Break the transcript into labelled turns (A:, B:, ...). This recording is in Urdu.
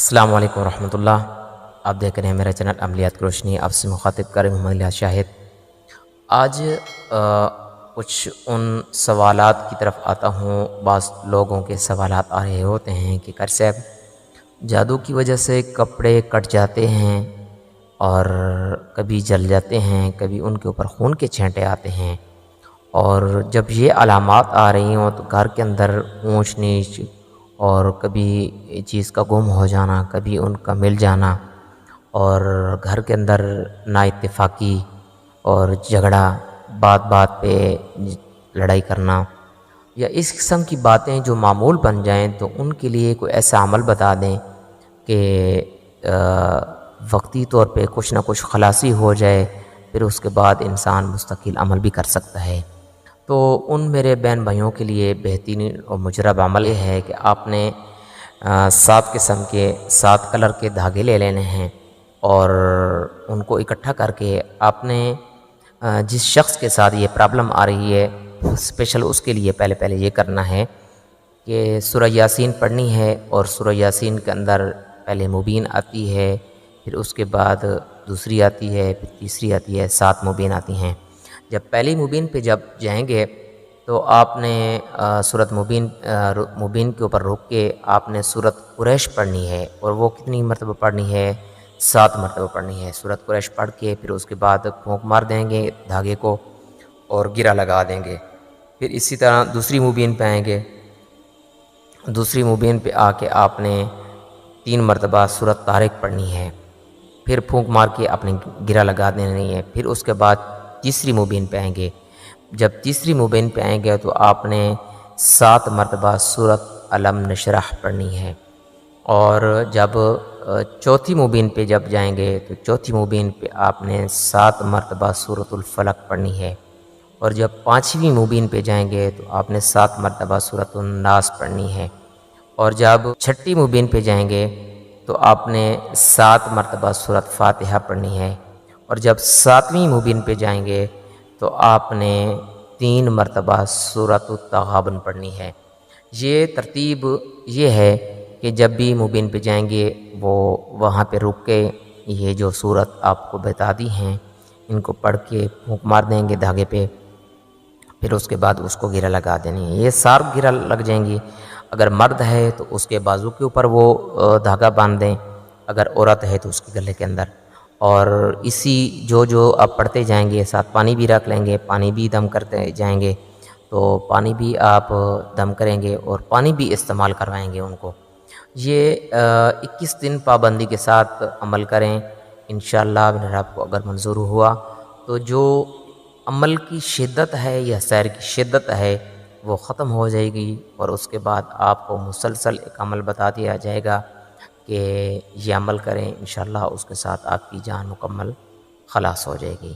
A: السلام علیکم ورحمۃ اللہ۔ آپ دیکھ رہے ہیں میرا چینل عملیات کی روشنی، آپ سے مخاطب کر محمد الیاس شاہد۔ آج کچھ ان سوالات کی طرف آتا ہوں۔ بعض لوگوں کے سوالات آ رہے ہوتے ہیں کہ قاری صاحب جادو کی وجہ سے کپڑے کٹ جاتے ہیں اور کبھی جل جاتے ہیں، کبھی ان کے اوپر خون کے چھینٹے آتے ہیں، اور جب یہ علامات آ رہی ہوں تو گھر کے اندر اونچ نیچ اور کبھی چیز کا گم ہو جانا، کبھی ان کا مل جانا، اور گھر کے اندر نا اتفاقی اور جھگڑا، بات بات پہ لڑائی کرنا، یا اس قسم کی باتیں جو معمول بن جائیں تو ان کے لیے کوئی ایسا عمل بتا دیں کہ وقتی طور پہ کچھ نہ کچھ خلاصی ہو جائے، پھر اس کے بعد انسان مستقل عمل بھی کر سکتا ہے۔ تو ان میرے بہن بھائیوں کے لیے بہترین اور مجرب عمل یہ ہے کہ آپ نے 7 قسم کے 7 کلر کے دھاگے لے لینے ہیں، اور ان کو اکٹھا کر کے آپ نے جس شخص کے ساتھ یہ پرابلم آ رہی ہے اسپیشل اس کے لیے پہلے یہ کرنا ہے کہ سورہ یاسین پڑھنی ہے، اور سورہ یاسین کے اندر پہلے مبین آتی ہے، پھر اس کے بعد دوسری آتی ہے، پھر تیسری آتی ہے، 7 مبین آتی ہیں۔ جب پہلی مبین پہ جب جائیں گے تو آپ نے سورۃ مبین کے اوپر رک کے آپ نے سورۃ قریش پڑھنی ہے، اور وہ کتنی مرتبہ پڑھنی ہے؟ 7 مرتبہ پڑھنی ہے۔ سورۃ قریش پڑھ کے پھر اس کے بعد پھونک مار دیں گے دھاگے کو اور گرہ لگا دیں گے۔ پھر اسی طرح دوسری مبین پہ آئیں گے، دوسری مبین پہ آ کے آپ نے 3 مرتبہ سورۃ طارق پڑھنی ہے، پھر پھونک مار کے اپنے گرہ لگا دینی ہے۔ پھر اس کے بعد تیسری مبین پہ آئیں گے۔ جب تیسری مبین پہ آئیں گے تو آپ نے 7 مرتبہ سورۃ الم نشرح پڑھنی ہے، اور جب چوتھی مبین پہ جب جائیں گے تو چوتھی مبین پہ آپ نے 7 مرتبہ سورۃ الفلق پڑھنی ہے، اور جب 5ویں مبین پہ جائیں گے تو آپ نے 7 مرتبہ سورۃ الناس پڑھنی ہے، اور جب 6ٹھی مبین پہ جائیں گے تو آپ نے 7 مرتبہ سورۃ فاتحہ پڑھنی ہے، اور جب 7ویں مبین پہ جائیں گے تو آپ نے 3 مرتبہ سورۃ التغابن پڑھنی ہے۔ یہ ترتیب یہ ہے کہ جب بھی مبین پہ جائیں گے وہ وہاں پہ رک کے یہ جو صورت آپ کو بتا دی ہیں ان کو پڑھ کے پھونک مار دیں گے دھاگے پہ، پھر اس کے بعد اس کو گرہ لگا دینی ہے۔ یہ 7 گرہ لگ جائیں گی۔ اگر مرد ہے تو اس کے بازو کے اوپر وہ دھاگا باندھ دیں، اگر عورت ہے تو اس کے گلے کے اندر، اور اسی جو آپ پڑھتے جائیں گے ساتھ پانی بھی رکھ لیں گے، پانی بھی دم کرتے جائیں گے، تو پانی بھی آپ دم کریں گے اور پانی بھی استعمال کروائیں گے ان کو۔ یہ 21 دن پابندی کے ساتھ عمل کریں، انشاءاللہ میرا آپ کو اگر منظور ہوا تو جو عمل کی شدت ہے یا سیر کی شدت ہے وہ ختم ہو جائے گی، اور اس کے بعد آپ کو مسلسل ایک عمل بتا دیا جائے گا کہ یہ عمل کریں، انشاءاللہ اس کے ساتھ آپ کی جان مکمل خلاص ہو جائے گی۔